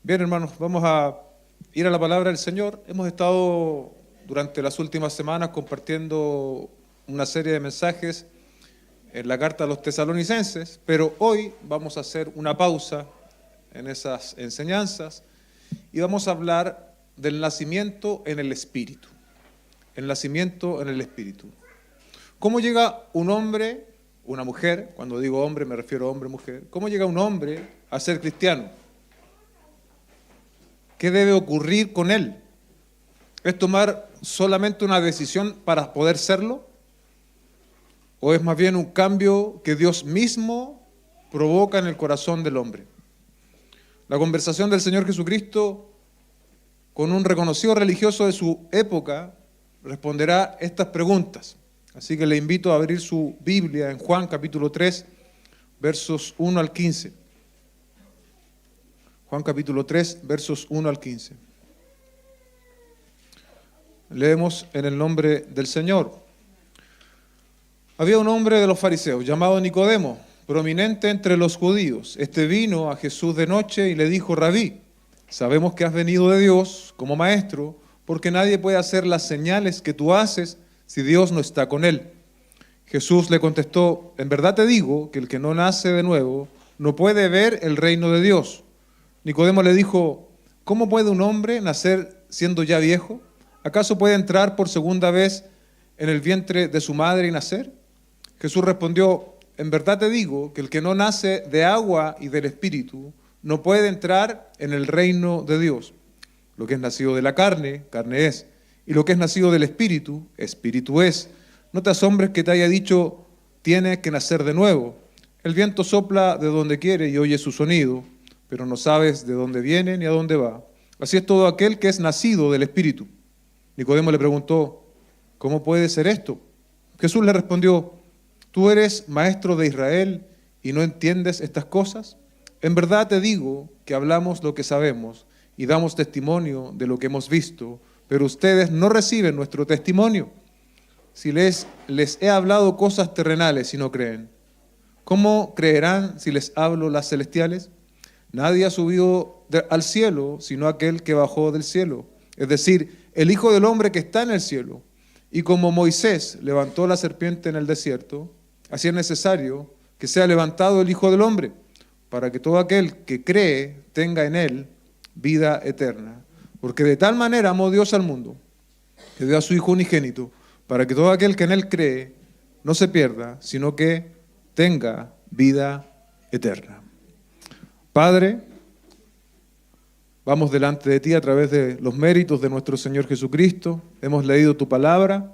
Bien, hermanos, vamos a ir a la palabra del Señor. Hemos estado durante las últimas semanas compartiendo una serie de mensajes en la carta a los tesalonicenses, pero hoy vamos a hacer una pausa en esas enseñanzas y vamos a hablar del nacimiento en el Espíritu. El nacimiento en el Espíritu. ¿Cómo llega un hombre, una mujer, cuando digo hombre me refiero a hombre-mujer, cómo llega un hombre a ser cristiano? ¿Qué debe ocurrir con él? ¿Es tomar solamente una decisión para poder serlo? ¿O es más bien un cambio que Dios mismo provoca en el corazón del hombre? La conversación del Señor Jesucristo con un reconocido religioso de su época responderá estas preguntas. Así que le invito a abrir su Biblia en Juan capítulo 3, versos 1 al 15. Juan capítulo 3, versos 1 al 15. Leemos en el nombre del Señor. Había un hombre de los fariseos llamado Nicodemo, prominente entre los judíos. Este vino a Jesús de noche y le dijo: Rabí, sabemos que has venido de Dios como maestro, porque nadie puede hacer las señales que tú haces si Dios no está con él. Jesús le contestó: en verdad te digo que el que no nace de nuevo no puede ver el reino de Dios. Nicodemo le dijo: ¿cómo puede un hombre nacer siendo ya viejo? ¿Acaso puede entrar por segunda vez en el vientre de su madre y nacer? Jesús respondió: en verdad te digo que el que no nace de agua y del Espíritu no puede entrar en el reino de Dios. Lo que es nacido de la carne, carne es, y lo que es nacido del Espíritu, Espíritu es. No te asombres que te haya dicho: tienes que nacer de nuevo. El viento sopla de donde quiere y oye su sonido, pero no sabes de dónde viene ni a dónde va. Así es todo aquel que es nacido del Espíritu. Nicodemo le preguntó: ¿cómo puede ser esto? Jesús le respondió: ¿tú eres maestro de Israel y no entiendes estas cosas? En verdad te digo que hablamos lo que sabemos y damos testimonio de lo que hemos visto, pero ustedes no reciben nuestro testimonio. Si les he hablado cosas terrenales y no creen, ¿cómo creerán si les hablo las celestiales? Nadie ha subido al cielo sino aquel que bajó del cielo, es decir, el Hijo del Hombre que está en el cielo. Y como Moisés levantó la serpiente en el desierto, así es necesario que sea levantado el Hijo del Hombre, para que todo aquel que cree tenga en él vida eterna. Porque de tal manera amó Dios al mundo, que dio a su Hijo unigénito, para que todo aquel que en él cree no se pierda, sino que tenga vida eterna. Padre, vamos delante de ti a través de los méritos de nuestro Señor Jesucristo. Hemos leído tu palabra.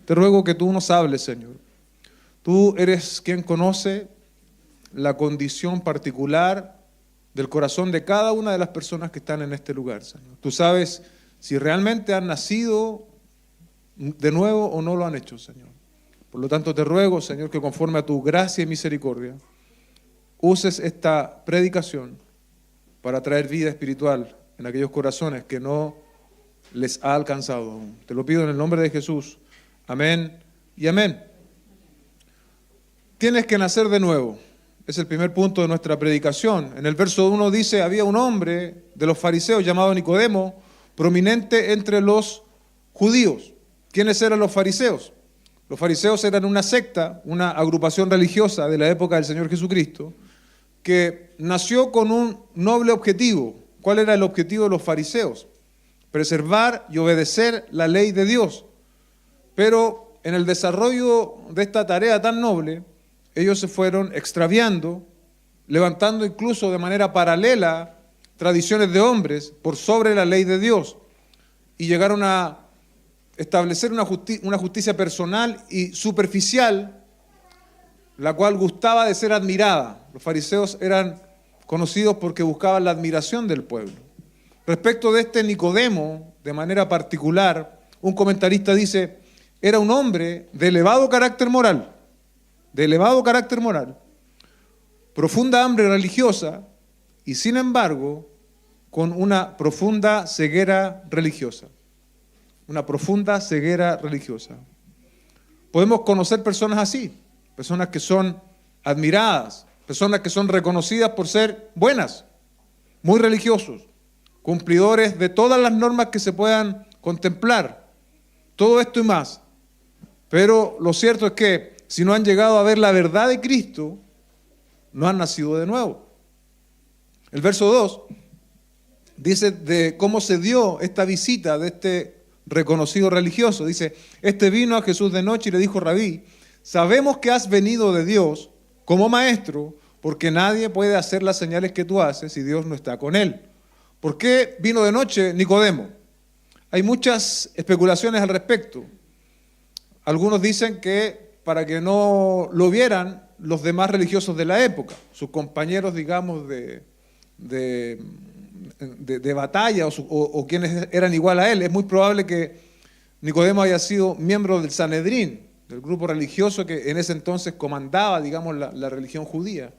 Te ruego que tú nos hables, Señor. Tú eres quien conoce la condición particular del corazón de cada una de las personas que están en este lugar, Señor. Tú sabes si realmente han nacido de nuevo o no lo han hecho, Señor. Por lo tanto, te ruego, Señor, que conforme a tu gracia y misericordia, uses esta predicación para traer vida espiritual en aquellos corazones que no les ha alcanzado aún. Te lo pido en el nombre de Jesús. Amén y amén. Tienes que nacer de nuevo. Es el primer punto de nuestra predicación. En el verso 1 dice: había un hombre de los fariseos llamado Nicodemo, prominente entre los judíos. ¿Quiénes eran los fariseos? Los fariseos eran una secta, una agrupación religiosa de la época del Señor Jesucristo, que nació con un noble objetivo. ¿Cuál era el objetivo de los fariseos? Preservar y obedecer la ley de Dios. Pero en el desarrollo de esta tarea tan noble, ellos se fueron extraviando, levantando incluso de manera paralela tradiciones de hombres por sobre la ley de Dios, y llegaron a establecer una justicia personal y superficial, la cual gustaba de ser admirada. Los fariseos eran conocidos porque buscaban la admiración del pueblo. Respecto de este Nicodemo, de manera particular, un comentarista dice: era un hombre de elevado carácter moral, profunda hambre religiosa y, sin embargo, con una profunda ceguera religiosa. Podemos conocer personas así, personas que son admiradas, personas que son reconocidas por ser buenas, muy religiosos, cumplidores de todas las normas que se puedan contemplar, todo esto y más. Pero lo cierto es que si no han llegado a ver la verdad de Cristo, no han nacido de nuevo. El verso 2 dice de cómo se dio esta visita de este reconocido religioso. Dice, este vino a Jesús de noche y le dijo, Rabí, sabemos que has venido de Dios como maestro, porque nadie puede hacer las señales que tú haces si Dios no está con él. ¿Por qué vino de noche Nicodemo? Hay muchas especulaciones al respecto. Algunos dicen que para que no lo vieran los demás religiosos de la época, sus compañeros, digamos, de batalla o quienes eran igual a él. Es muy probable que Nicodemo haya sido miembro del Sanedrín, del grupo religioso que en ese entonces comandaba, digamos, la religión judía.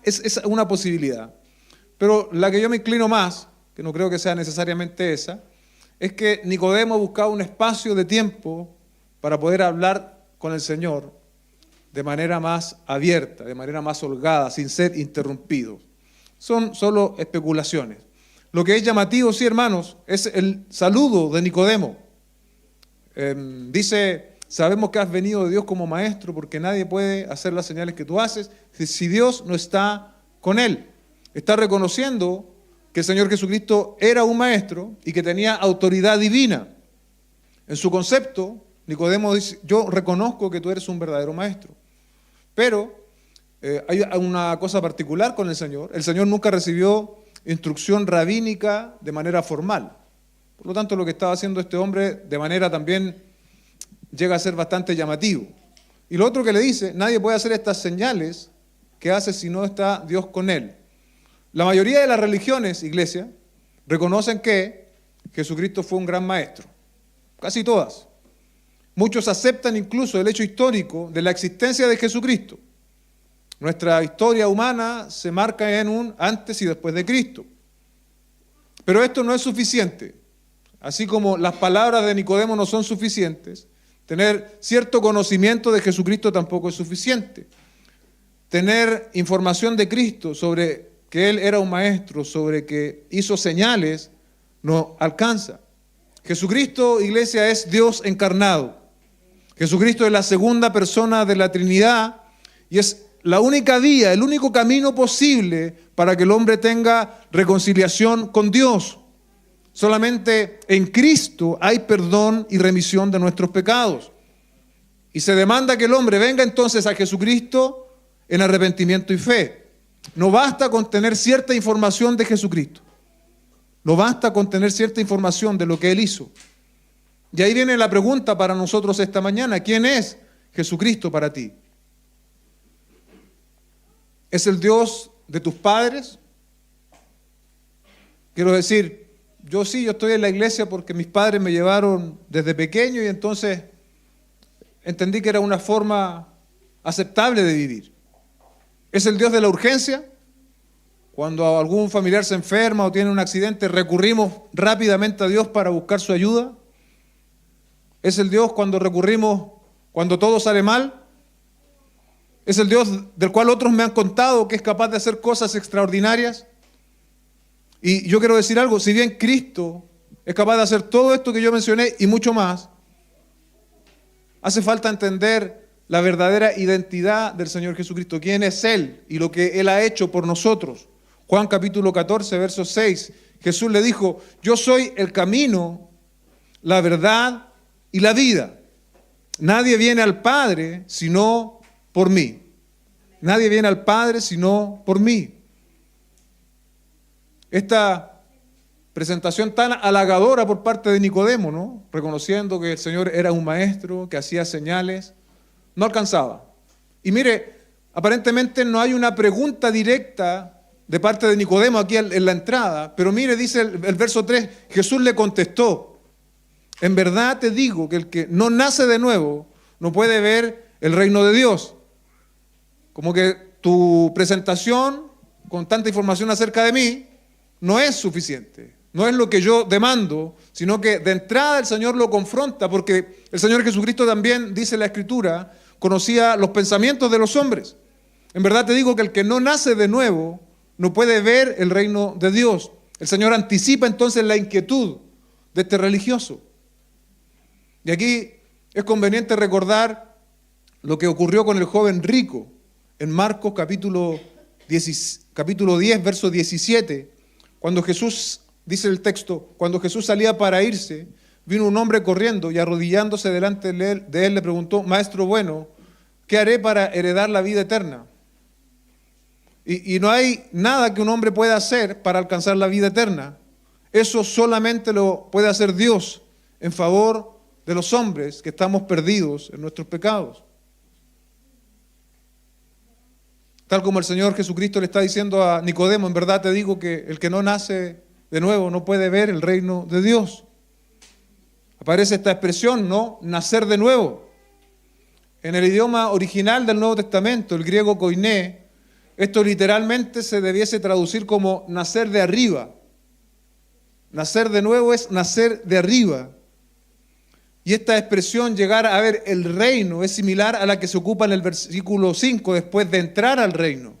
Es una posibilidad. Pero la que yo me inclino más, que no creo que sea necesariamente esa, es que Nicodemo buscaba un espacio de tiempo para poder hablar con el Señor de manera más abierta, de manera más holgada, sin ser interrumpido. Son solo especulaciones. Lo que es llamativo, sí, hermanos, es el saludo de Nicodemo. Dice, sabemos que has venido de Dios como maestro, porque nadie puede hacer las señales que tú haces si Dios no está con él. Está reconociendo que el Señor Jesucristo era un maestro y que tenía autoridad divina. En su concepto, Nicodemo dice, yo reconozco que tú eres un verdadero maestro. Pero hay una cosa particular con el Señor. El Señor nunca recibió instrucción rabínica de manera formal. Por lo tanto, lo que estaba haciendo este hombre de manera también llega a ser bastante llamativo. Y lo otro que le dice, nadie puede hacer estas señales que hace si no está Dios con él. La mayoría de las religiones, iglesia, reconocen que Jesucristo fue un gran maestro. Casi todas. Muchos aceptan incluso el hecho histórico de la existencia de Jesucristo. Nuestra historia humana se marca en un antes y después de Cristo. Pero esto no es suficiente. Así como las palabras de Nicodemo no son suficientes, tener cierto conocimiento de Jesucristo tampoco es suficiente. Tener información de Cristo sobre que Él era un maestro, sobre que hizo señales, no alcanza. Jesucristo, iglesia, es Dios encarnado. Jesucristo es la segunda persona de la Trinidad y es la única vía, el único camino posible para que el hombre tenga reconciliación con Dios. Solamente en Cristo hay perdón y remisión de nuestros pecados. Y se demanda que el hombre venga entonces a Jesucristo en arrepentimiento y fe. No basta con tener cierta información de Jesucristo. No basta con tener cierta información de lo que Él hizo. Y ahí viene la pregunta para nosotros esta mañana. ¿Quién es Jesucristo para ti? ¿Es el Dios de tus padres? Quiero decir, yo estoy en la iglesia porque mis padres me llevaron desde pequeño y entonces entendí que era una forma aceptable de vivir. ¿Es el Dios de la urgencia? Cuando algún familiar se enferma o tiene un accidente, recurrimos rápidamente a Dios para buscar su ayuda. ¿Es el Dios cuando recurrimos cuando todo sale mal? ¿Es el Dios del cual otros me han contado que es capaz de hacer cosas extraordinarias? Y yo quiero decir algo, si bien Cristo es capaz de hacer todo esto que yo mencioné y mucho más, hace falta entender la verdadera identidad del Señor Jesucristo, quién es Él y lo que Él ha hecho por nosotros. Juan capítulo 14, verso 6, Jesús le dijo, yo soy el camino, la verdad y la vida. Nadie viene al Padre sino por mí. Nadie viene al Padre sino por mí. Esta presentación tan halagadora por parte de Nicodemo, ¿no? Reconociendo que el Señor era un maestro, que hacía señales, no alcanzaba. Y mire, aparentemente no hay una pregunta directa de parte de Nicodemo aquí en la entrada, pero mire, dice el verso 3, Jesús le contestó, en verdad te digo que el que no nace de nuevo no puede ver el reino de Dios. Como que tu presentación con tanta información acerca de mí no es suficiente, no es lo que yo demando, sino que de entrada el Señor lo confronta, porque el Señor Jesucristo también, dice la Escritura, conocía los pensamientos de los hombres. En verdad te digo que el que no nace de nuevo no puede ver el reino de Dios. El Señor anticipa entonces la inquietud de este religioso. Y aquí es conveniente recordar lo que ocurrió con el joven rico en Marcos capítulo 10, verso 17, cuando Jesús, dice el texto, cuando Jesús salía para irse, vino un hombre corriendo y arrodillándose delante de él le preguntó: Maestro bueno, ¿qué haré para heredar la vida eterna? Y no hay nada que un hombre pueda hacer para alcanzar la vida eterna. Eso solamente lo puede hacer Dios en favor de los hombres que estamos perdidos en nuestros pecados. Tal como el Señor Jesucristo le está diciendo a Nicodemo: en verdad te digo que el que no nace de nuevo no puede ver el reino de Dios. Aparece esta expresión, ¿no? Nacer de nuevo. En el idioma original del Nuevo Testamento, el griego koiné, esto literalmente se debiese traducir como nacer de arriba. Nacer de nuevo es nacer de arriba. Y esta expresión, llegar a ver el reino, es similar a la que se ocupa en el versículo 5, después de entrar al reino.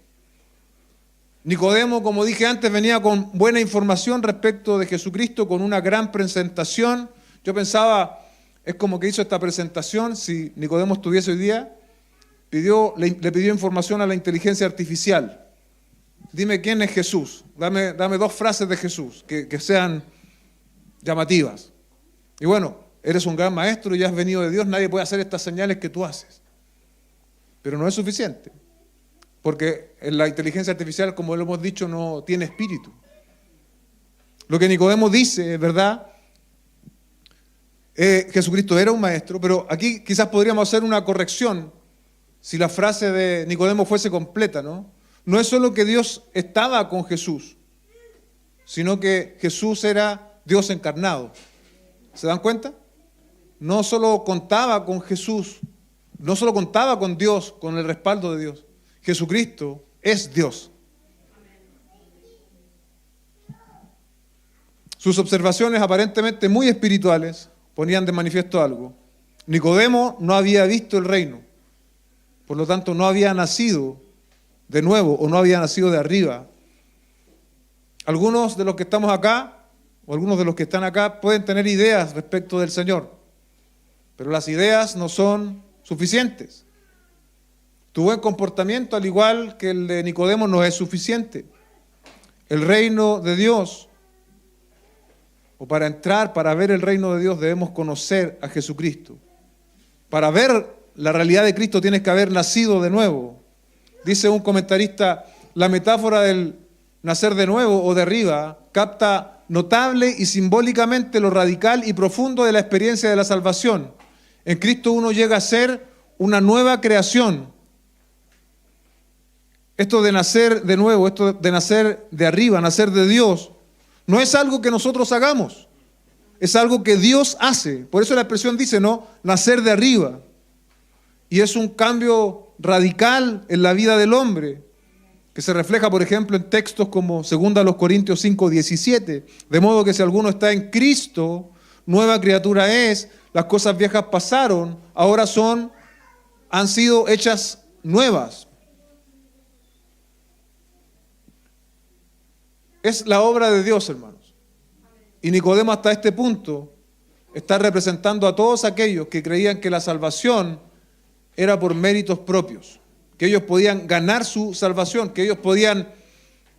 Nicodemo, como dije antes, venía con buena información respecto de Jesucristo, con una gran presentación. Yo pensaba, es como que hizo esta presentación, si Nicodemo estuviese hoy día, le pidió información a la inteligencia artificial. Dime quién es Jesús, dame 2 frases de Jesús que sean llamativas. Y bueno, eres un gran maestro y has venido de Dios, nadie puede hacer estas señales que tú haces. Pero no es suficiente, porque la inteligencia artificial, como lo hemos dicho, no tiene espíritu. Lo que Nicodemo dice, es verdad, Jesucristo era un maestro, pero aquí quizás podríamos hacer una corrección si la frase de Nicodemo fuese completa, ¿no? No es solo que Dios estaba con Jesús, sino que Jesús era Dios encarnado. ¿Se dan cuenta? No solo contaba con Jesús, no solo contaba con Dios, con el respaldo de Dios. Jesucristo es Dios. Sus observaciones aparentemente muy espirituales ponían de manifiesto algo. Nicodemo no había visto el reino, por lo tanto no había nacido de nuevo o no había nacido de arriba. Algunos de los que estamos acá, o algunos de los que están acá, pueden tener ideas respecto del Señor, pero las ideas no son suficientes. Tu buen comportamiento, al igual que el de Nicodemo, no es suficiente. El reino de Dios, o para entrar, para ver el reino de Dios, debemos conocer a Jesucristo. Para ver la realidad de Cristo tienes que haber nacido de nuevo. Dice un comentarista, la metáfora del nacer de nuevo o de arriba capta notable y simbólicamente lo radical y profundo de la experiencia de la salvación. En Cristo uno llega a ser una nueva creación. Esto de nacer de nuevo, esto de nacer de arriba, nacer de Dios, no es algo que nosotros hagamos, es algo que Dios hace. Por eso la expresión dice, ¿no? Nacer de arriba. Y es un cambio radical en la vida del hombre, que se refleja, por ejemplo, en textos como 2 Corintios 5:17. De modo que si alguno está en Cristo, nueva criatura es, las cosas viejas pasaron, ahora han sido hechas nuevas. Es la obra de Dios, hermanos. Y Nicodemo hasta este punto está representando a todos aquellos que creían que la salvación era por méritos propios, que ellos podían ganar su salvación, que ellos podían,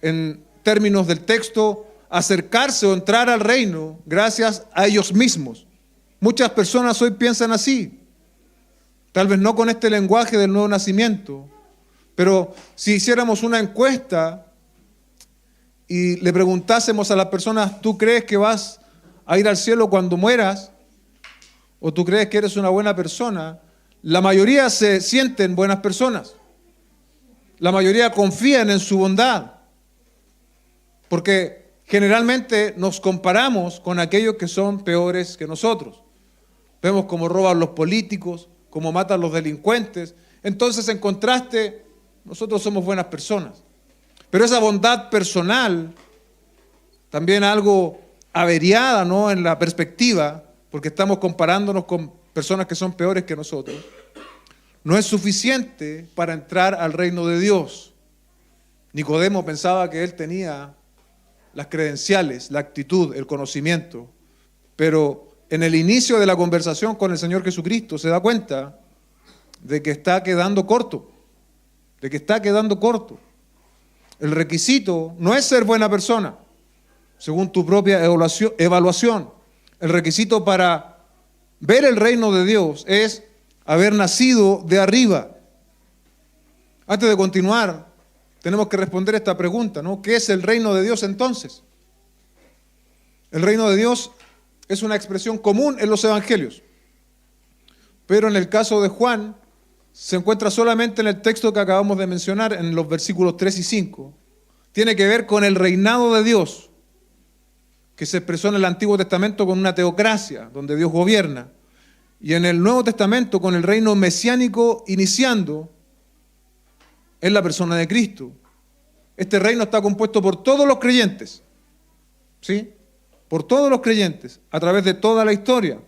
en términos del texto, acercarse o entrar al reino gracias a ellos mismos. Muchas personas hoy piensan así, tal vez no con este lenguaje del nuevo nacimiento, pero si hiciéramos una encuesta y le preguntásemos a las personas, ¿tú crees que vas a ir al cielo cuando mueras? ¿O tú crees que eres una buena persona? La mayoría se sienten buenas personas. La mayoría confían en su bondad. Porque generalmente nos comparamos con aquellos que son peores que nosotros. Vemos cómo roban los políticos, cómo matan los delincuentes. Entonces, en contraste, nosotros somos buenas personas. Pero esa bondad personal, también algo averiada, ¿no?, en la perspectiva, porque estamos comparándonos con personas que son peores que nosotros, no es suficiente para entrar al reino de Dios. Nicodemo pensaba que él tenía las credenciales, la actitud, el conocimiento, pero en el inicio de la conversación con el Señor Jesucristo se da cuenta de que está quedando corto, El requisito no es ser buena persona, según tu propia evaluación. El requisito para ver el reino de Dios es haber nacido de arriba. Antes de continuar, tenemos que responder esta pregunta, ¿no? ¿Qué es el reino de Dios entonces? El reino de Dios es una expresión común en los evangelios, pero en el caso de Juan se encuentra solamente en el texto que acabamos de mencionar, en los versículos 3 y 5. Tiene que ver con el reinado de Dios, que se expresó en el Antiguo Testamento con una teocracia, donde Dios gobierna, y en el Nuevo Testamento con el reino mesiánico iniciando en la persona de Cristo. Este reino está compuesto por todos los creyentes, ¿sí? Por todos los creyentes, a través de toda la historia.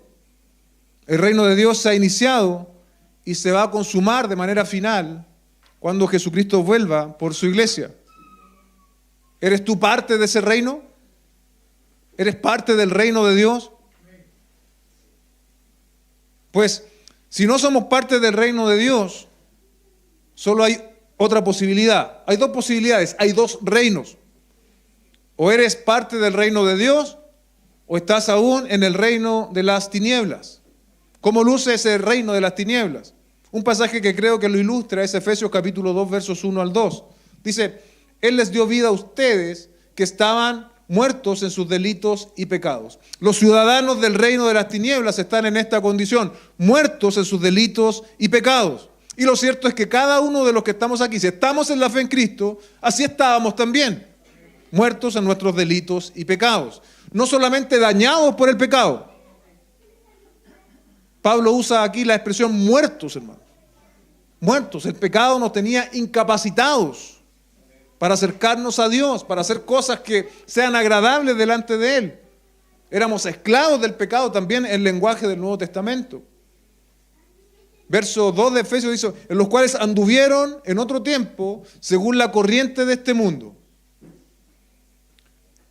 El reino de Dios se ha iniciado y se va a consumar de manera final cuando Jesucristo vuelva por su iglesia. ¿Eres tú parte de ese reino? ¿Eres parte del reino de Dios? Pues, si no somos parte del reino de Dios, solo hay otra posibilidad. Hay dos posibilidades, hay dos reinos. O eres parte del reino de Dios, o estás aún en el reino de las tinieblas. ¿Cómo luce ese reino de las tinieblas? Un pasaje que creo que lo ilustra es Efesios capítulo 2, versos 1 al 2. Dice, Él les dio vida a ustedes que estaban muertos en sus delitos y pecados. Los ciudadanos del reino de las tinieblas están en esta condición, muertos en sus delitos y pecados. Y lo cierto es que cada uno de los que estamos aquí, si estamos en la fe en Cristo, así estábamos también, muertos en nuestros delitos y pecados. No solamente dañados por el pecado. Pablo usa aquí la expresión muertos, hermano. Muertos. El pecado nos tenía incapacitados para acercarnos a Dios, para hacer cosas que sean agradables delante de Él. Éramos esclavos del pecado también en el lenguaje del Nuevo Testamento. Verso 2 de Efesios dice, en los cuales anduvieron en otro tiempo según la corriente de este mundo.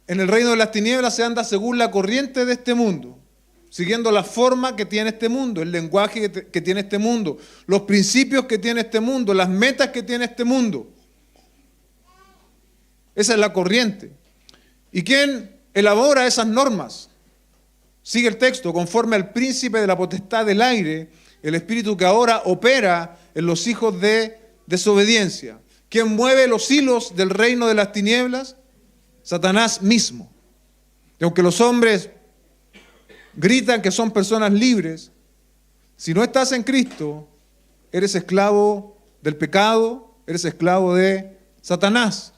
En el reino de las tinieblas se anda según la corriente de este mundo, siguiendo la forma que tiene este mundo, el lenguaje que tiene este mundo, los principios que tiene este mundo, las metas que tiene este mundo. Esa es la corriente. ¿Y quién elabora esas normas? Sigue el texto, conforme al príncipe de la potestad del aire, el espíritu que ahora opera en los hijos de desobediencia. ¿Quién mueve los hilos del reino de las tinieblas? Satanás mismo. Y aunque los hombres gritan que son personas libres, si no estás en Cristo, eres esclavo del pecado, eres esclavo de Satanás.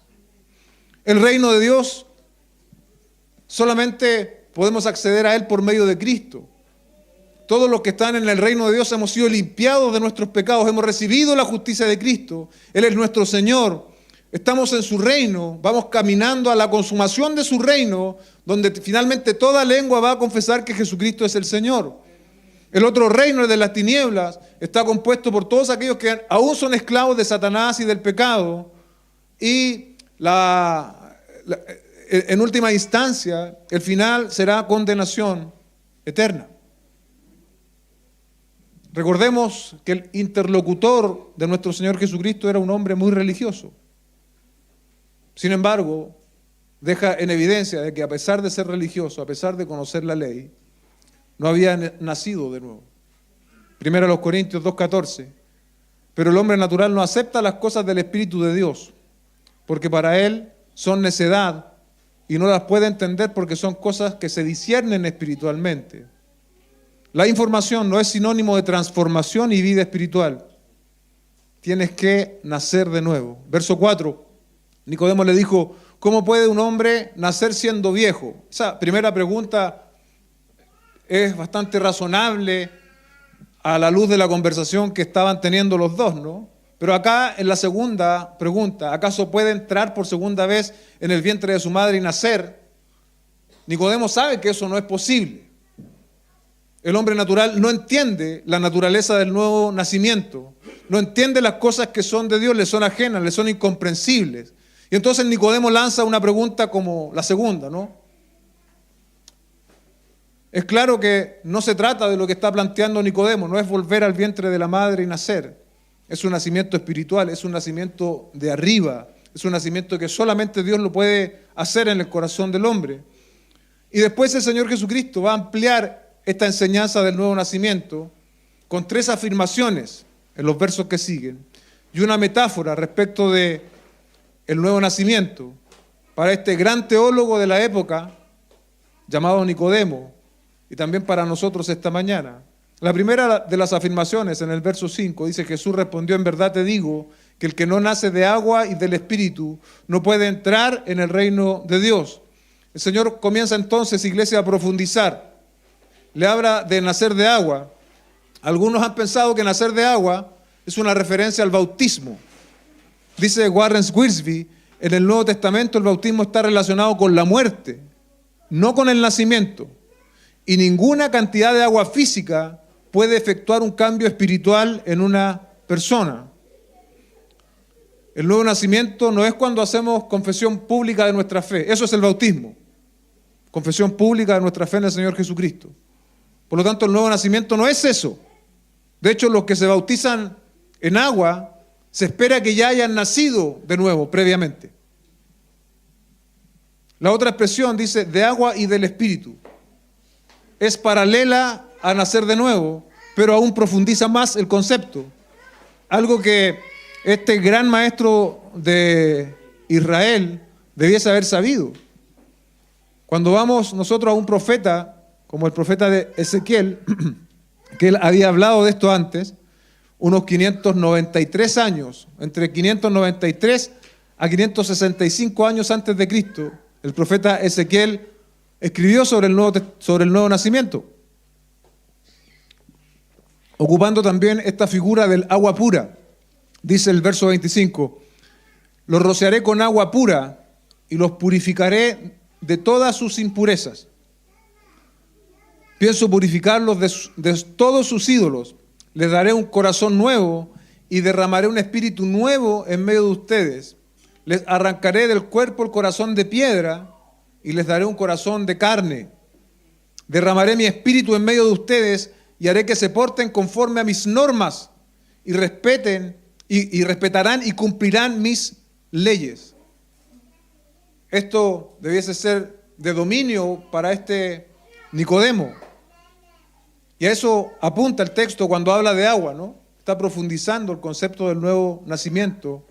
El reino de Dios solamente podemos acceder a él por medio de Cristo. Todos los que están en el reino de Dios hemos sido limpiados de nuestros pecados, hemos recibido la justicia de Cristo, Él es nuestro Señor, estamos en su reino, vamos caminando a la consumación de su reino, donde finalmente toda lengua va a confesar que Jesucristo es el Señor. El otro reino, el de las tinieblas, está compuesto por todos aquellos que aún son esclavos de Satanás y del pecado, y en última instancia, el final será condenación eterna. Recordemos que el interlocutor de nuestro Señor Jesucristo era un hombre muy religioso. Sin embargo, deja en evidencia de que a pesar de ser religioso, a pesar de conocer la ley, no había nacido de nuevo. Primero a los Corintios 2:14. Pero el hombre natural no acepta las cosas del Espíritu de Dios, porque para él son necedad y no las puede entender porque son cosas que se disciernen espiritualmente. La información no es sinónimo de transformación y vida espiritual. Tienes que nacer de nuevo. Verso 4, Nicodemo le dijo, ¿cómo puede un hombre nacer siendo viejo? Esa primera pregunta es bastante razonable a la luz de la conversación que estaban teniendo los dos, ¿no? Pero acá en la segunda pregunta, ¿acaso puede entrar por segunda vez en el vientre de su madre y nacer? Nicodemo sabe que eso no es posible. El hombre natural no entiende la naturaleza del nuevo nacimiento, no entiende las cosas que son de Dios, le son ajenas, le son incomprensibles. Y entonces Nicodemo lanza una pregunta como la segunda, ¿no? Es claro que no se trata de lo que está planteando Nicodemo, no es volver al vientre de la madre y nacer. Es un nacimiento espiritual, es un nacimiento de arriba, es un nacimiento que solamente Dios lo puede hacer en el corazón del hombre. Y después el Señor Jesucristo va a ampliar esta enseñanza del nuevo nacimiento con 3 afirmaciones en los versos que siguen y una metáfora respecto de el nuevo nacimiento para este gran teólogo de la época llamado Nicodemo y también para nosotros esta mañana. La primera de las afirmaciones en el verso 5 dice: Jesús respondió, en verdad te digo que el que no nace de agua y del Espíritu no puede entrar en el reino de Dios. El Señor comienza entonces, iglesia, a profundizar. Le habla de nacer de agua. Algunos han pensado que nacer de agua es una referencia al bautismo. Dice Warren Wiersbe, en el Nuevo Testamento el bautismo está relacionado con la muerte, no con el nacimiento. Y ninguna cantidad de agua física puede efectuar un cambio espiritual en una persona. El nuevo nacimiento no es cuando hacemos confesión pública de nuestra fe. Eso es el bautismo. Confesión pública de nuestra fe en el Señor Jesucristo. Por lo tanto, el nuevo nacimiento no es eso. De hecho, los que se bautizan en agua, se espera que ya hayan nacido de nuevo previamente. La otra expresión dice de agua y del Espíritu. Es paralela a nacer de nuevo, pero aún profundiza más el concepto. Algo que este gran maestro de Israel debiese haber sabido. Cuando vamos nosotros a un profeta, como el profeta de Ezequiel, que él había hablado de esto antes, unos 593 años, entre 593 a 565 años antes de Cristo, el profeta Ezequiel escribió sobre el nuevo nacimiento, ocupando también esta figura del agua pura. Dice el verso 25, los rociaré con agua pura y los purificaré de todas sus impurezas. Pienso purificarlos de todos sus ídolos. Les daré un corazón nuevo y derramaré un espíritu nuevo en medio de ustedes. Les arrancaré del cuerpo el corazón de piedra y les daré un corazón de carne. Derramaré mi espíritu en medio de ustedes y haré que se porten conforme a mis normas y respetarán y cumplirán mis leyes. Esto debiese ser de dominio para este Nicodemo. Y a eso apunta el texto cuando habla de agua, ¿no? Está profundizando el concepto del nuevo nacimiento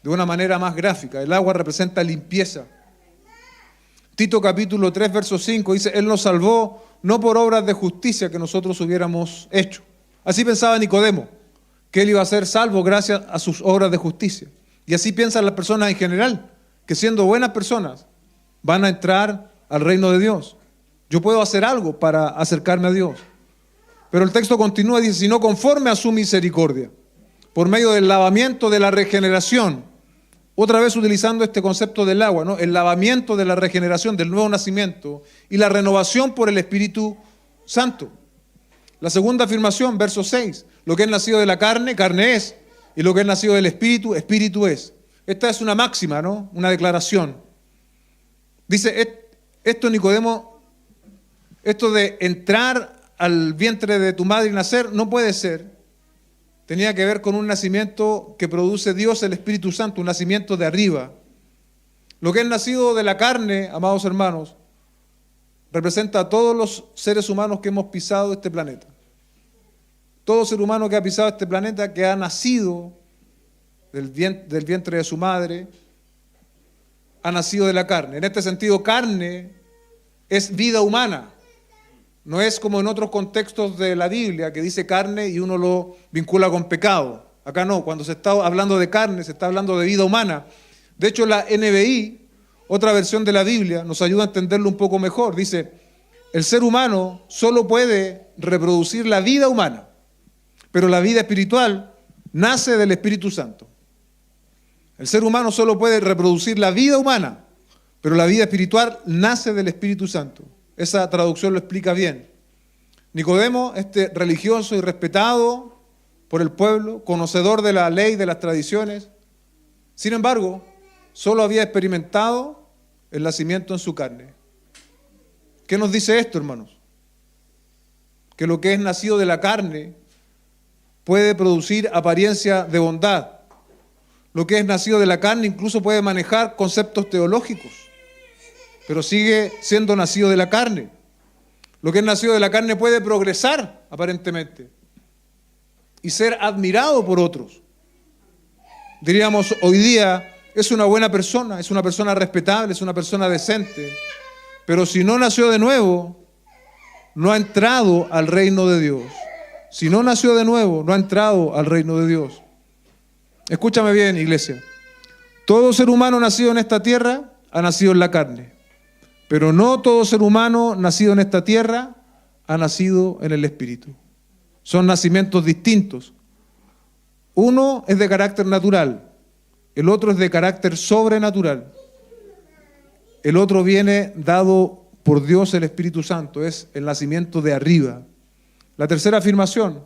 de una manera más gráfica. El agua representa limpieza. Tito capítulo 3, verso 5 dice, Él nos salvó no por obras de justicia que nosotros hubiéramos hecho. Así pensaba Nicodemo, que él iba a ser salvo gracias a sus obras de justicia. Y así piensan las personas en general, que siendo buenas personas van a entrar al reino de Dios. Yo puedo hacer algo para acercarme a Dios. Pero el texto continúa y dice, sino conforme a su misericordia, por medio del lavamiento de la regeneración. Otra vez utilizando este concepto del agua, ¿no? El lavamiento de la regeneración, del nuevo nacimiento y la renovación por el Espíritu Santo. La segunda afirmación, verso 6, lo que es nacido de la carne, carne es, y lo que es nacido del Espíritu, Espíritu es. Esta es una máxima, ¿no? Una declaración. Dice, esto Nicodemo, esto de entrar al vientre de tu madre y nacer, no puede ser. Tenía que ver con un nacimiento que produce Dios, el Espíritu Santo, un nacimiento de arriba. Lo que es nacido de la carne, amados hermanos, representa a todos los seres humanos que hemos pisado este planeta. Todo ser humano que ha pisado este planeta, que ha nacido del vientre de su madre, ha nacido de la carne. En este sentido, carne es vida humana. No es como en otros contextos de la Biblia que dice carne y uno lo vincula con pecado. Acá no, cuando se está hablando de carne, se está hablando de vida humana. De hecho, la NBI, otra versión de la Biblia, nos ayuda a entenderlo un poco mejor. Dice, el ser humano solo puede reproducir la vida humana, pero la vida espiritual nace del Espíritu Santo. El ser humano solo puede reproducir la vida humana, pero la vida espiritual nace del Espíritu Santo. Esa traducción lo explica bien. Nicodemo, este religioso y respetado por el pueblo, conocedor de la ley, de las tradiciones, sin embargo, solo había experimentado el nacimiento en su carne. ¿Qué nos dice esto, hermanos? Que lo que es nacido de la carne puede producir apariencia de bondad. Lo que es nacido de la carne incluso puede manejar conceptos teológicos, pero sigue siendo nacido de la carne. Lo que es nacido de la carne puede progresar, aparentemente, y ser admirado por otros. Diríamos, hoy día es una buena persona, es una persona respetable, es una persona decente, pero si no nació de nuevo, no ha entrado al reino de Dios. Si no nació de nuevo, no ha entrado al reino de Dios. Escúchame bien, iglesia. Todo ser humano nacido en esta tierra ha nacido en la carne, pero no todo ser humano nacido en esta tierra ha nacido en el Espíritu. Son nacimientos distintos. Uno es de carácter natural, el otro es de carácter sobrenatural. El otro viene dado por Dios el Espíritu Santo, es el nacimiento de arriba. La tercera afirmación,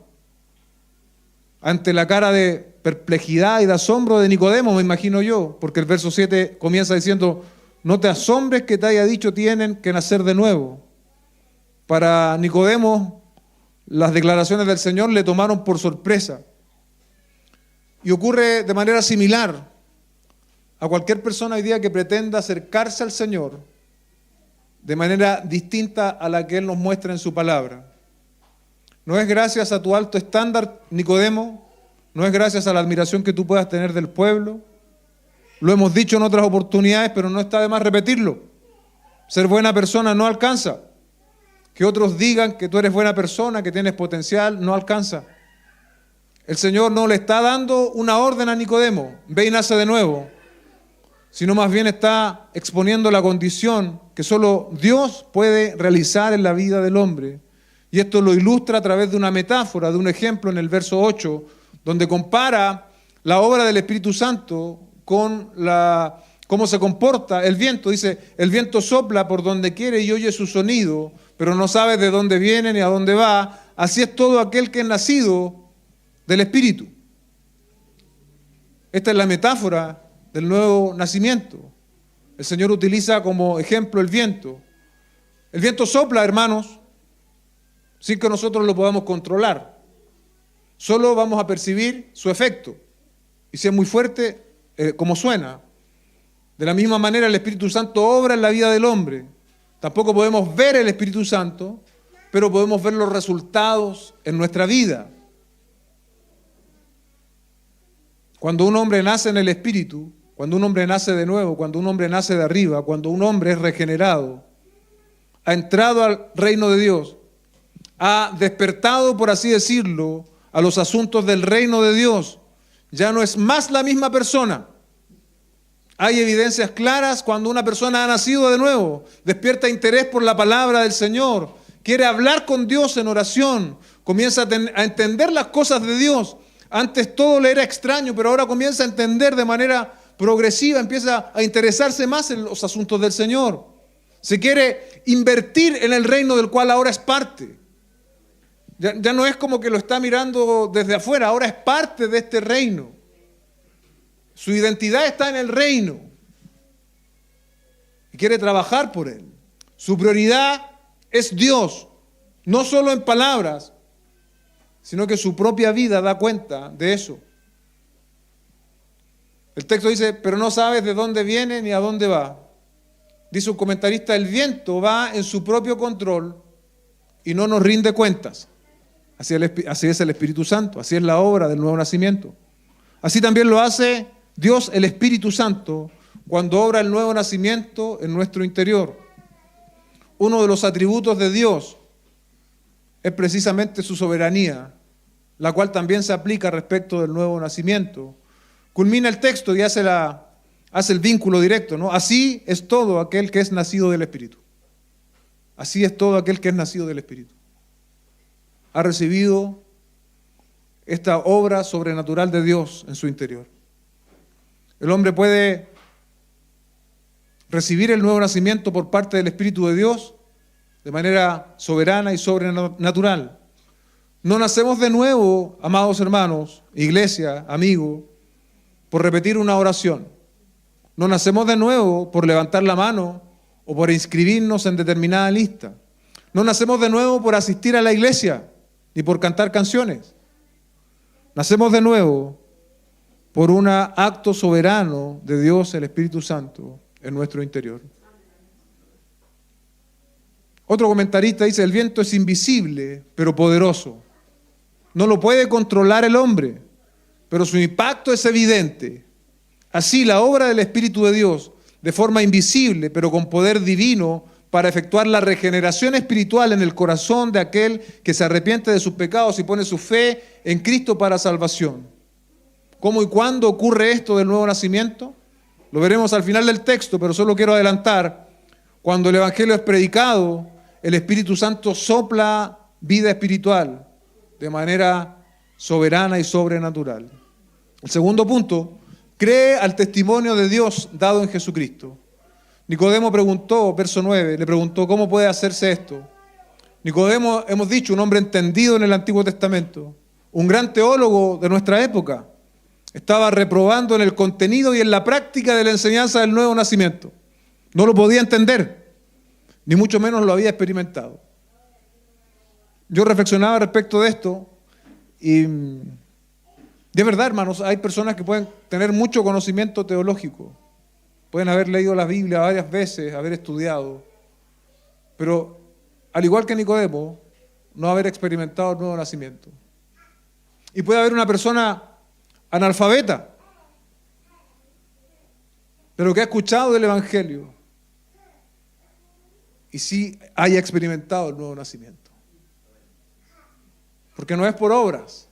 ante la cara de perplejidad y de asombro de Nicodemo, me imagino yo, porque el verso 7 comienza diciendo, no te asombres que te haya dicho tienen que nacer de nuevo. Para Nicodemo, las declaraciones del Señor le tomaron por sorpresa. Y ocurre de manera similar a cualquier persona hoy día que pretenda acercarse al Señor de manera distinta a la que Él nos muestra en su palabra. No es gracias a tu alto estándar, Nicodemo, no es gracias a la admiración que tú puedas tener del pueblo. Lo hemos dicho en otras oportunidades, pero no está de más repetirlo. Ser buena persona no alcanza. Que otros digan que tú eres buena persona, que tienes potencial, no alcanza. El Señor no le está dando una orden a Nicodemo, ve y nace de nuevo, sino más bien está exponiendo la condición que solo Dios puede realizar en la vida del hombre. Y esto lo ilustra a través de una metáfora, de un ejemplo en el verso 8, donde compara la obra del Espíritu Santo con cómo se comporta el viento. Dice, el viento sopla por donde quiere y oye su sonido, pero no sabe de dónde viene ni a dónde va. Así es todo aquel que es nacido del Espíritu. Esta es la metáfora del nuevo nacimiento. El Señor utiliza como ejemplo el viento. El viento sopla, hermanos, sin que nosotros lo podamos controlar. Solo vamos a percibir su efecto. Y si es muy fuerte, como suena. De la misma manera el Espíritu Santo obra en la vida del hombre. Tampoco podemos ver el Espíritu Santo, pero podemos ver los resultados en nuestra vida. Cuando un hombre nace en el Espíritu, cuando un hombre nace de nuevo, cuando un hombre nace de arriba, cuando un hombre es regenerado, ha entrado al reino de Dios, ha despertado, por así decirlo, a los asuntos del reino de Dios, ya no es más la misma persona. Hay evidencias claras cuando una persona ha nacido de nuevo, despierta interés por la palabra del Señor, quiere hablar con Dios en oración, comienza a entender las cosas de Dios. Antes todo le era extraño, pero ahora comienza a entender de manera progresiva, empieza a interesarse más en los asuntos del Señor. Se quiere invertir en el reino del cual ahora es parte. Ya no es como que lo está mirando desde afuera, ahora es parte de este reino. Su identidad está en el reino y quiere trabajar por él. Su prioridad es Dios, no solo en palabras, sino que su propia vida da cuenta de eso. El texto dice, pero no sabes de dónde viene ni a dónde va. Dice un comentarista, el viento va en su propio control y no nos rinde cuentas. Así es el Espíritu Santo, así es la obra del nuevo nacimiento. Así también lo hace Dios, el Espíritu Santo, cuando obra el nuevo nacimiento en nuestro interior. Uno de los atributos de Dios es precisamente su soberanía, la cual también se aplica respecto del nuevo nacimiento. Culmina el texto y hace el vínculo directo, ¿no? Así es todo aquel que es nacido del Espíritu. Así es todo aquel que es nacido del Espíritu. Ha recibido esta obra sobrenatural de Dios en su interior. El hombre puede recibir el nuevo nacimiento por parte del Espíritu de Dios de manera soberana y sobrenatural. No nacemos de nuevo, amados hermanos, iglesia, amigo, por repetir una oración. No nacemos de nuevo por levantar la mano o por inscribirnos en determinada lista. No nacemos de nuevo por asistir a la iglesia ni por cantar canciones. Nacemos de nuevo por un acto soberano de Dios, el Espíritu Santo, en nuestro interior. Otro comentarista dice, el viento es invisible, pero poderoso. No lo puede controlar el hombre, pero su impacto es evidente. Así, la obra del Espíritu de Dios, de forma invisible, pero con poder divino, para efectuar la regeneración espiritual en el corazón de aquel que se arrepiente de sus pecados y pone su fe en Cristo para salvación. ¿Cómo y cuándo ocurre esto del nuevo nacimiento? Lo veremos al final del texto, pero solo quiero adelantar. Cuando el Evangelio es predicado, el Espíritu Santo sopla vida espiritual de manera soberana y sobrenatural. El segundo punto, cree al testimonio de Dios dado en Jesucristo. Nicodemo preguntó, verso 9, le preguntó, ¿cómo puede hacerse esto? Nicodemo, hemos dicho, un hombre entendido en el Antiguo Testamento, un gran teólogo de nuestra época, estaba reprobando en el contenido y en la práctica de la enseñanza del nuevo nacimiento. No lo podía entender, ni mucho menos lo había experimentado. Yo reflexionaba respecto de esto y de verdad, hermanos, hay personas que pueden tener mucho conocimiento teológico, pueden haber leído la Biblia varias veces, haber estudiado, pero al igual que Nicodemo, no haber experimentado el nuevo nacimiento. Y puede haber una persona analfabeta, pero que ha escuchado del Evangelio y sí haya experimentado el nuevo nacimiento. Porque no es por obras,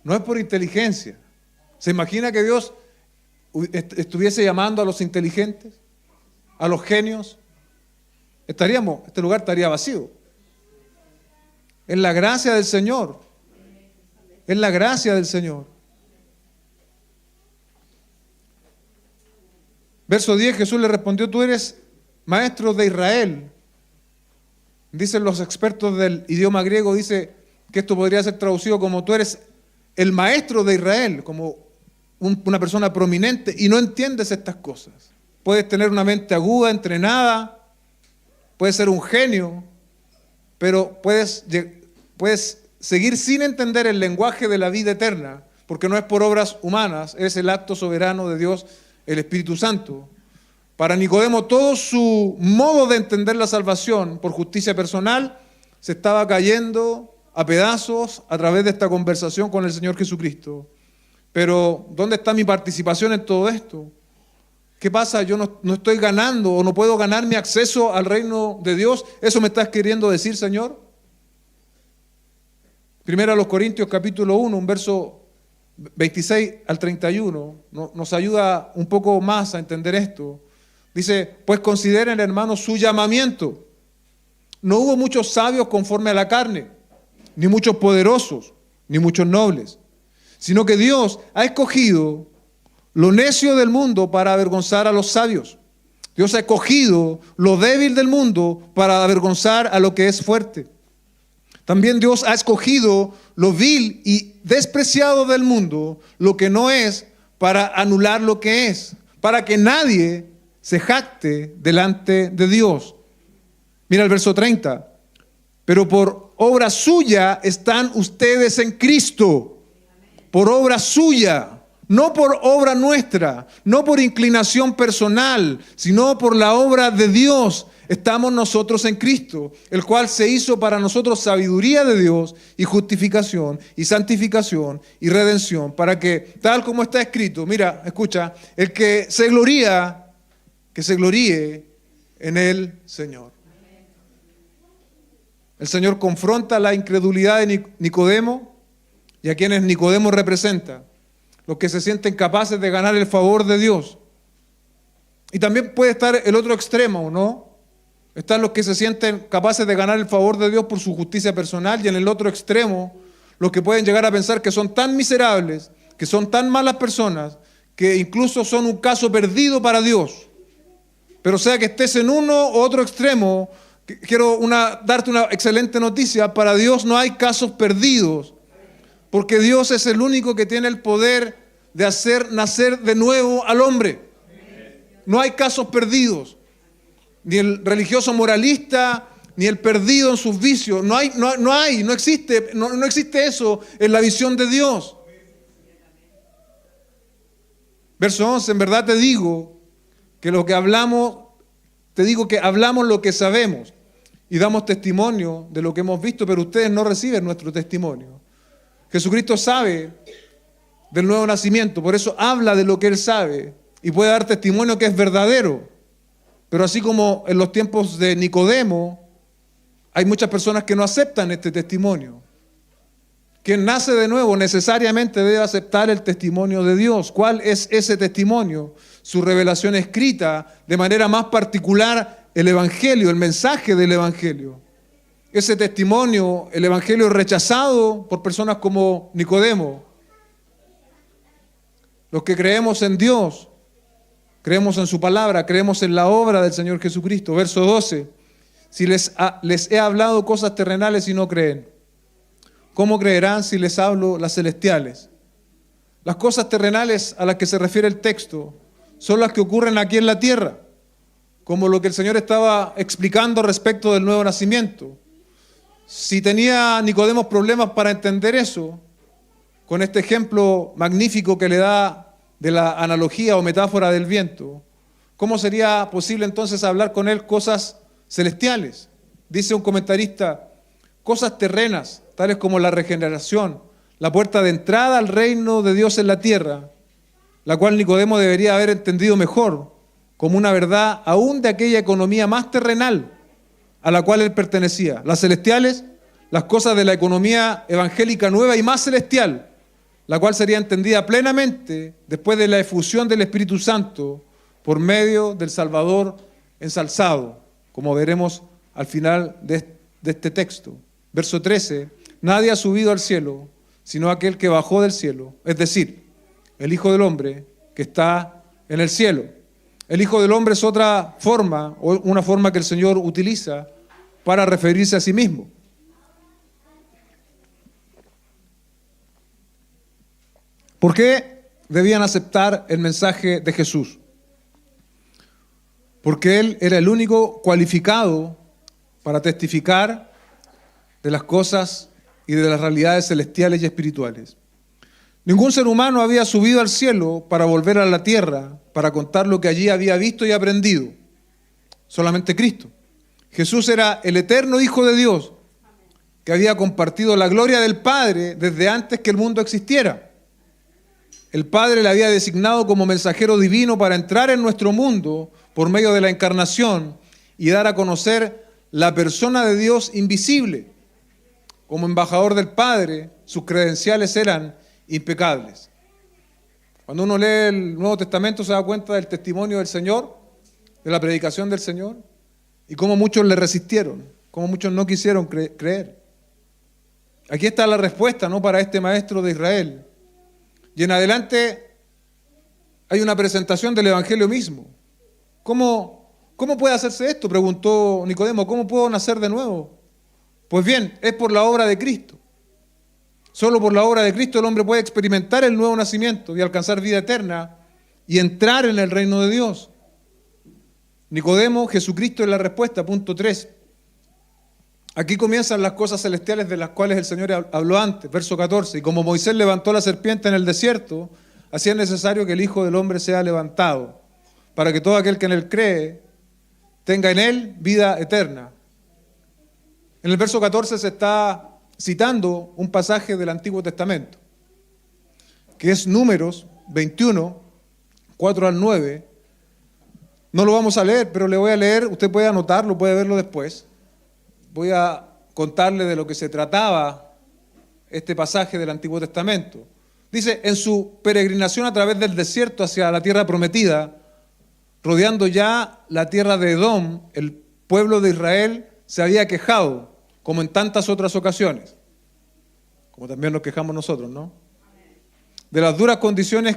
no es por inteligencia. ¿Se imagina que Dios estuviese llamando a los inteligentes, a los genios? Este lugar estaría vacío. Es la gracia del Señor. Es la gracia del Señor. Verso 10, Jesús le respondió, tú eres maestro de Israel. Dicen los expertos del idioma griego, dice que esto podría ser traducido como tú eres el maestro de Israel, como una persona prominente y no entiendes estas cosas. Puedes tener una mente aguda, entrenada, puedes ser un genio, pero puedes seguir sin entender el lenguaje de la vida eterna, porque no es por obras humanas, es el acto soberano de Dios, el Espíritu Santo. Para Nicodemo, todo su modo de entender la salvación por justicia personal se estaba cayendo a pedazos a través de esta conversación con el Señor Jesucristo. Pero, ¿dónde está mi participación en todo esto? ¿Qué pasa? Yo no estoy ganando o no puedo ganar mi acceso al reino de Dios. ¿Eso me estás queriendo decir, Señor? Primero a los Corintios capítulo 1, un verso 26 al 31, nos ayuda un poco más a entender esto. Dice, pues consideren, hermanos, su llamamiento. No hubo muchos sabios conforme a la carne, ni muchos poderosos, ni muchos nobles, sino que Dios ha escogido lo necio del mundo para avergonzar a los sabios. Dios ha escogido lo débil del mundo para avergonzar a lo que es fuerte. También Dios ha escogido lo vil y despreciado del mundo, lo que no es, para anular lo que es, para que nadie se jacte delante de Dios. Mira el verso 30. Pero por obra suya están ustedes en Cristo. Por obra suya, no por obra nuestra, no por inclinación personal, sino por la obra de Dios. Estamos nosotros en Cristo, el cual se hizo para nosotros sabiduría de Dios y justificación y santificación y redención, para que, tal como está escrito, mira, escucha, el que se gloría, que se gloríe en el Señor. El Señor confronta la incredulidad de Nicodemo y a quienes Nicodemo representa, los que se sienten capaces de ganar el favor de Dios. Y también puede estar el otro extremo, ¿no? Están los que se sienten capaces de ganar el favor de Dios por su justicia personal, y en el otro extremo, los que pueden llegar a pensar que son tan miserables, que son tan malas personas, que incluso son un caso perdido para Dios. Pero sea que estés en uno u otro extremo, quiero darte una excelente noticia: para Dios no hay casos perdidos, porque Dios es el único que tiene el poder de hacer nacer de nuevo al hombre. no hay casos perdidos. Ni el religioso moralista, ni el perdido en sus vicios. No existe eso en la visión de Dios. Verso 11, en verdad te digo que lo que hablamos, hablamos lo que sabemos y damos testimonio de lo que hemos visto, pero ustedes no reciben nuestro testimonio. Jesucristo sabe del nuevo nacimiento, por eso habla de lo que Él sabe y puede dar testimonio que es verdadero. Pero así como en los tiempos de Nicodemo, hay muchas personas que no aceptan este testimonio. Quien nace de nuevo necesariamente debe aceptar el testimonio de Dios. ¿Cuál es ese testimonio? Su revelación escrita, de manera más particular, el Evangelio, el mensaje del Evangelio. Ese testimonio, el Evangelio rechazado por personas como Nicodemo. Los que creemos en Dios, creemos en su palabra, creemos en la obra del Señor Jesucristo. Verso 12, si les he hablado cosas terrenales y no creen, ¿cómo creerán si les hablo las celestiales? Las cosas terrenales a las que se refiere el texto son las que ocurren aquí en la tierra, como lo que el Señor estaba explicando respecto del nuevo nacimiento. Si tenía Nicodemo problemas para entender eso, con este ejemplo magnífico que le da de la analogía o metáfora del viento, ¿cómo sería posible entonces hablar con él cosas celestiales? Dice un comentarista, cosas terrenas, tales como la regeneración, la puerta de entrada al reino de Dios en la tierra, la cual Nicodemo debería haber entendido mejor, como una verdad aún de aquella economía más terrenal a la cual él pertenecía. Las celestiales, las cosas de la economía evangélica nueva y más celestial, la cual sería entendida plenamente después de la efusión del Espíritu Santo por medio del Salvador ensalzado, como veremos al final de este texto. Verso 13, nadie ha subido al cielo, sino aquel que bajó del cielo, es decir, el Hijo del Hombre que está en el cielo. El Hijo del Hombre es otra forma, o una forma que el Señor utiliza para referirse a sí mismo. ¿Por qué debían aceptar el mensaje de Jesús? Porque Él era el único cualificado para testificar de las cosas y de las realidades celestiales y espirituales. Ningún ser humano había subido al cielo para volver a la tierra, para contar lo que allí había visto y aprendido. Solamente Cristo. Jesús era el eterno Hijo de Dios, que había compartido la gloria del Padre desde antes que el mundo existiera. El Padre le había designado como mensajero divino para entrar en nuestro mundo por medio de la encarnación y dar a conocer la persona de Dios invisible. Como embajador del Padre, sus credenciales eran impecables. Cuando uno lee el Nuevo Testamento se da cuenta del testimonio del Señor, de la predicación del Señor, y cómo muchos le resistieron, cómo muchos no quisieron creer. Aquí está la respuesta, ¿no?, para este maestro de Israel. Y en adelante hay una presentación del Evangelio mismo. ¿Cómo puede hacerse esto?, preguntó Nicodemo. ¿Cómo puedo nacer de nuevo? Pues bien, es por la obra de Cristo. Solo por la obra de Cristo el hombre puede experimentar el nuevo nacimiento y alcanzar vida eterna y entrar en el reino de Dios. Nicodemo, Jesucristo es la respuesta. Punto 3. Aquí comienzan las cosas celestiales de las cuales el Señor habló antes. Verso 14. Y como Moisés levantó la serpiente en el desierto, así es necesario que el Hijo del Hombre sea levantado, para que todo aquel que en él cree tenga en él vida eterna. En el verso 14 se está citando un pasaje del Antiguo Testamento, que es Números 21, 4 al 9. No lo vamos a leer, pero le voy a leer, usted puede anotarlo, puede verlo después. Voy a contarle de lo que se trataba este pasaje del Antiguo Testamento. Dice, en su peregrinación a través del desierto hacia la tierra prometida, rodeando ya la tierra de Edom, el pueblo de Israel se había quejado, como en tantas otras ocasiones, como también nos quejamos nosotros, ¿no?, de las duras condiciones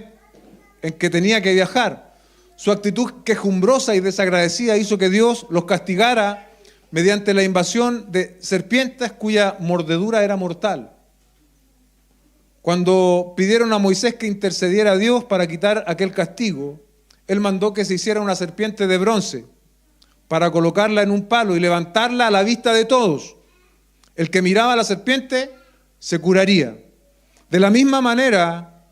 en que tenía que viajar. Su actitud quejumbrosa y desagradecida hizo que Dios los castigara mediante la invasión de serpientes cuya mordedura era mortal. Cuando pidieron a Moisés que intercediera a Dios para quitar aquel castigo, Él mandó que se hiciera una serpiente de bronce para colocarla en un palo y levantarla a la vista de todos. El que miraba a la serpiente se curaría. De la misma manera,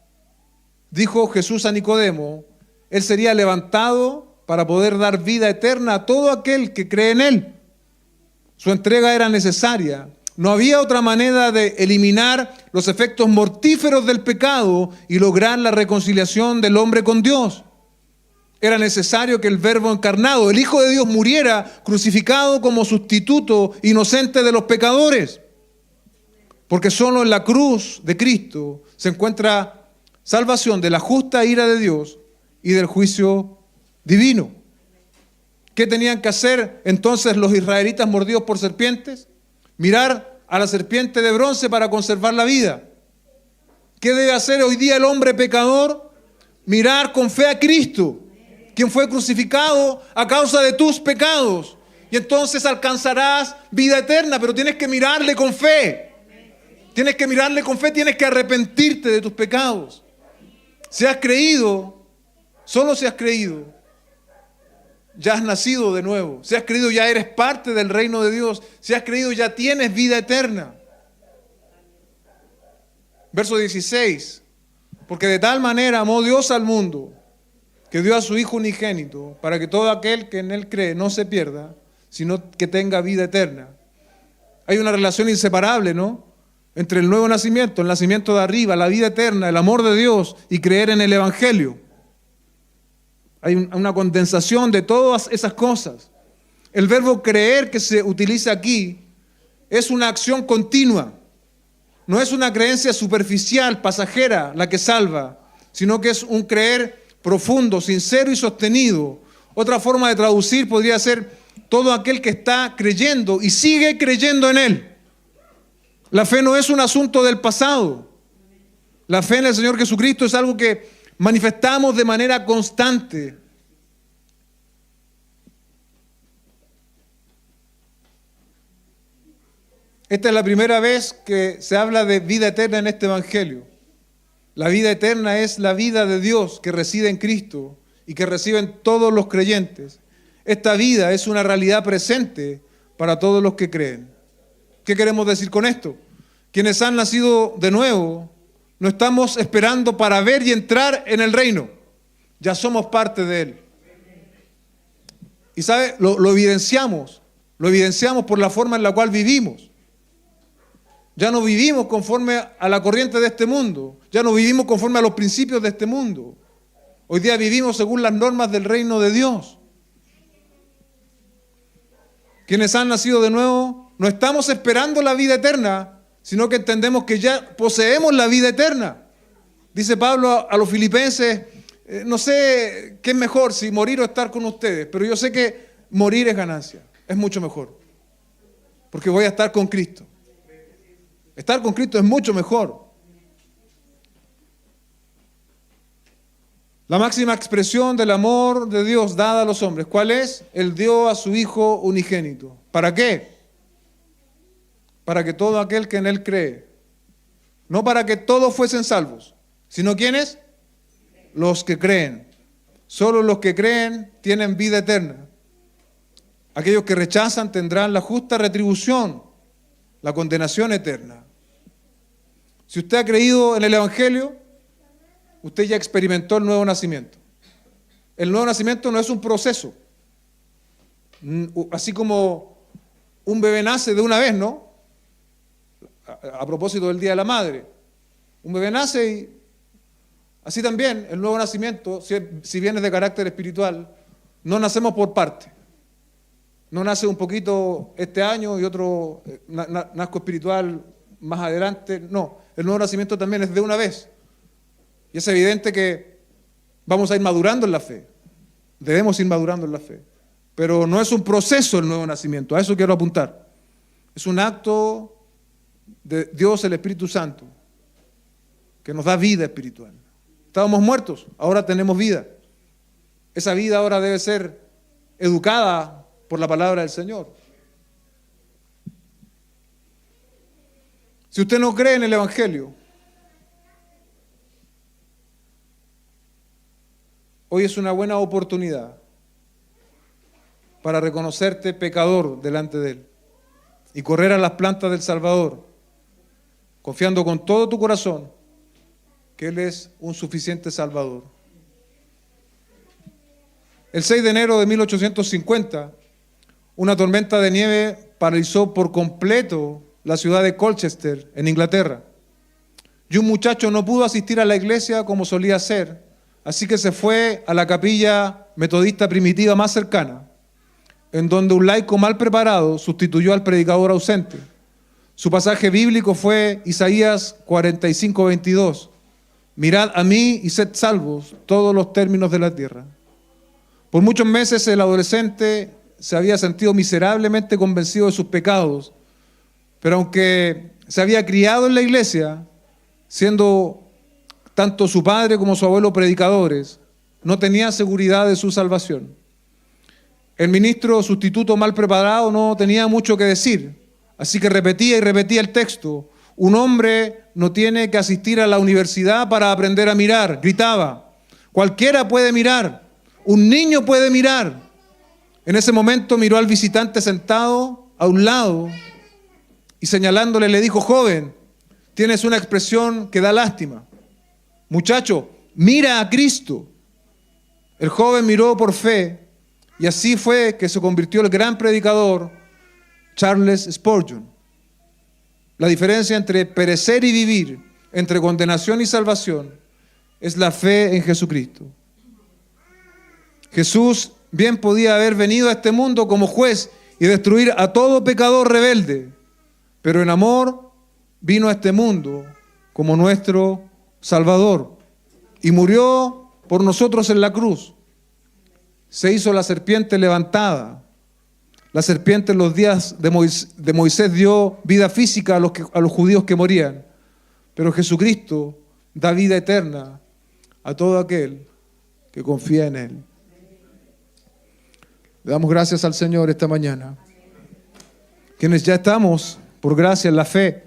dijo Jesús a Nicodemo, Él sería levantado para poder dar vida eterna a todo aquel que cree en Él. Su entrega era necesaria. No había otra manera de eliminar los efectos mortíferos del pecado y lograr la reconciliación del hombre con Dios. Era necesario que el Verbo encarnado, el Hijo de Dios, muriera crucificado como sustituto inocente de los pecadores. Porque solo en la cruz de Cristo se encuentra salvación de la justa ira de Dios y del juicio divino. ¿Qué tenían que hacer entonces los israelitas mordidos por serpientes? Mirar a la serpiente de bronce para conservar la vida. ¿Qué debe hacer hoy día el hombre pecador? Mirar con fe a Cristo, quien fue crucificado a causa de tus pecados. Y entonces alcanzarás vida eterna, pero tienes que mirarle con fe. Tienes que mirarle con fe, tienes que arrepentirte de tus pecados. Si has creído, solo si has creído, ya has nacido de nuevo. Si has creído, ya eres parte del reino de Dios. Si has creído, ya tienes vida eterna. Verso 16. Porque de tal manera amó Dios al mundo, que dio a su Hijo unigénito, para que todo aquel que en Él cree no se pierda, sino que tenga vida eterna. Hay una relación inseparable, ¿no?, entre el nuevo nacimiento, el nacimiento de arriba, la vida eterna, el amor de Dios y creer en el Evangelio. Hay una condensación de todas esas cosas. El verbo creer que se utiliza aquí es una acción continua. No es una creencia superficial, pasajera, la que salva, sino que es un creer profundo, sincero y sostenido. Otra forma de traducir podría ser todo aquel que está creyendo y sigue creyendo en Él. La fe no es un asunto del pasado. La fe en el Señor Jesucristo es algo que manifestamos de manera constante. Esta es la primera vez que se habla de vida eterna en este Evangelio. La vida eterna es la vida de Dios que reside en Cristo y que reciben todos los creyentes. Esta vida es una realidad presente para todos los que creen. ¿Qué queremos decir con esto? Quienes han nacido de nuevo, no estamos esperando para ver y entrar en el reino. Ya somos parte de Él. Y ¿sabe? Lo evidenciamos por la forma en la cual vivimos. Ya no vivimos conforme a la corriente de este mundo. Ya no vivimos conforme a los principios de este mundo. Hoy día vivimos según las normas del reino de Dios. Quienes han nacido de nuevo, no estamos esperando la vida eterna, sino que entendemos que ya poseemos la vida eterna. Dice Pablo a los filipenses, no sé qué es mejor, si morir o estar con ustedes, pero yo sé que morir es ganancia, es mucho mejor, porque voy a estar con Cristo. Estar con Cristo es mucho mejor. La máxima expresión del amor de Dios dada a los hombres, ¿cuál es? Él dio a su Hijo unigénito. ¿Para qué? Para que todo aquel que en Él cree, no para que todos fuesen salvos, sino ¿quiénes? Los que creen. Solo los que creen tienen vida eterna. Aquellos que rechazan tendrán la justa retribución, la condenación eterna. Si usted ha creído en el Evangelio, usted ya experimentó el nuevo nacimiento. El nuevo nacimiento no es un proceso. Así como un bebé nace de una vez, ¿no? A propósito del Día de la Madre. Un bebé nace y así también el nuevo nacimiento, si bien es de carácter espiritual, no nacemos por parte. No nace un poquito este año y otro nazco espiritual más adelante. No, el nuevo nacimiento también es de una vez. Y es evidente que vamos a ir madurando en la fe. Debemos ir madurando en la fe. Pero no es un proceso el nuevo nacimiento, a eso quiero apuntar. Es un acto de Dios, el Espíritu Santo, que nos da vida espiritual. Estábamos muertos, ahora tenemos vida. Esa vida ahora debe ser educada por la palabra del Señor. Si usted no cree en el Evangelio, Hoy es una buena oportunidad para reconocerte pecador delante de Él y correr a las plantas del Salvador, confiando con todo tu corazón que Él es un suficiente Salvador. El 6 de enero de 1850, una tormenta de nieve paralizó por completo la ciudad de Colchester, en Inglaterra. Y un muchacho no pudo asistir a la iglesia como solía hacer, así que se fue a la capilla metodista primitiva más cercana, en donde un laico mal preparado sustituyó al predicador ausente. Su pasaje bíblico fue Isaías 45:22. Mirad a mí y sed salvos todos los términos de la tierra. Por muchos meses el adolescente se había sentido miserablemente convencido de sus pecados, pero aunque se había criado en la iglesia, siendo tanto su padre como su abuelo predicadores, no tenía seguridad de su salvación. El ministro sustituto mal preparado no tenía mucho que decir, así que repetía y repetía el texto. Un hombre no tiene que asistir a la universidad para aprender a mirar, gritaba. Cualquiera puede mirar, un niño puede mirar. En ese momento miró al visitante sentado a un lado y señalándole le dijo: joven, tienes una expresión que da lástima. Muchacho, mira a Cristo. El joven miró por fe y así fue que se convirtió el gran predicador Charles Spurgeon. La diferencia entre perecer y vivir, entre condenación y salvación, es la fe en Jesucristo. Jesús bien podía haber venido a este mundo como juez y destruir a todo pecador rebelde, pero en amor vino a este mundo como nuestro Salvador y murió por nosotros en la cruz. Se hizo la serpiente levantada. La serpiente en los días de Moisés dio vida física a los judíos que morían, pero Jesucristo da vida eterna a todo aquel que confía en Él. Le damos gracias al Señor esta mañana, quienes ya estamos por gracia en la fe,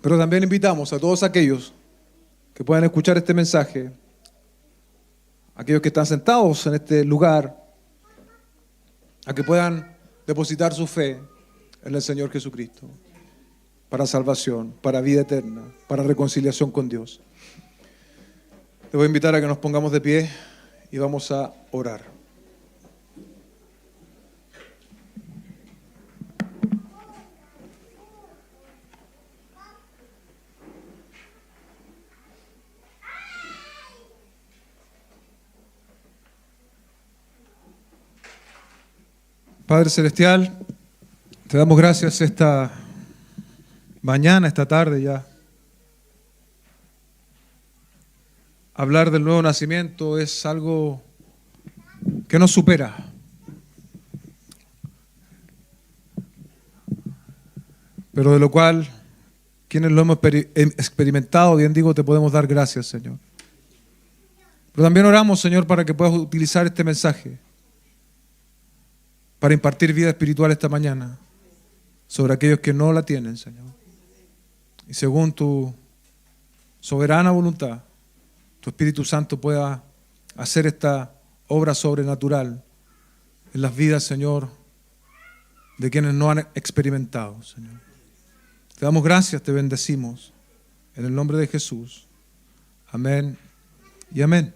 pero también invitamos a todos aquellos que puedan escuchar este mensaje, aquellos que están sentados en este lugar, a que puedan depositar su fe en el Señor Jesucristo para salvación, para vida eterna, para reconciliación con Dios. Te voy a invitar a que nos pongamos de pie y vamos a orar. Padre Celestial, te damos gracias esta mañana, esta tarde ya. Hablar del nuevo nacimiento es algo que nos supera. Pero de lo cual, quienes lo hemos experimentado, bien digo, te podemos dar gracias, Señor. Pero también oramos, Señor, para que puedas utilizar este mensaje para impartir vida espiritual esta mañana sobre aquellos que no la tienen, Señor. Y según tu soberana voluntad, tu Espíritu Santo pueda hacer esta obra sobrenatural en las vidas, Señor, de quienes no han experimentado, Señor. Te damos gracias, te bendecimos, en el nombre de Jesús. Amén y amén.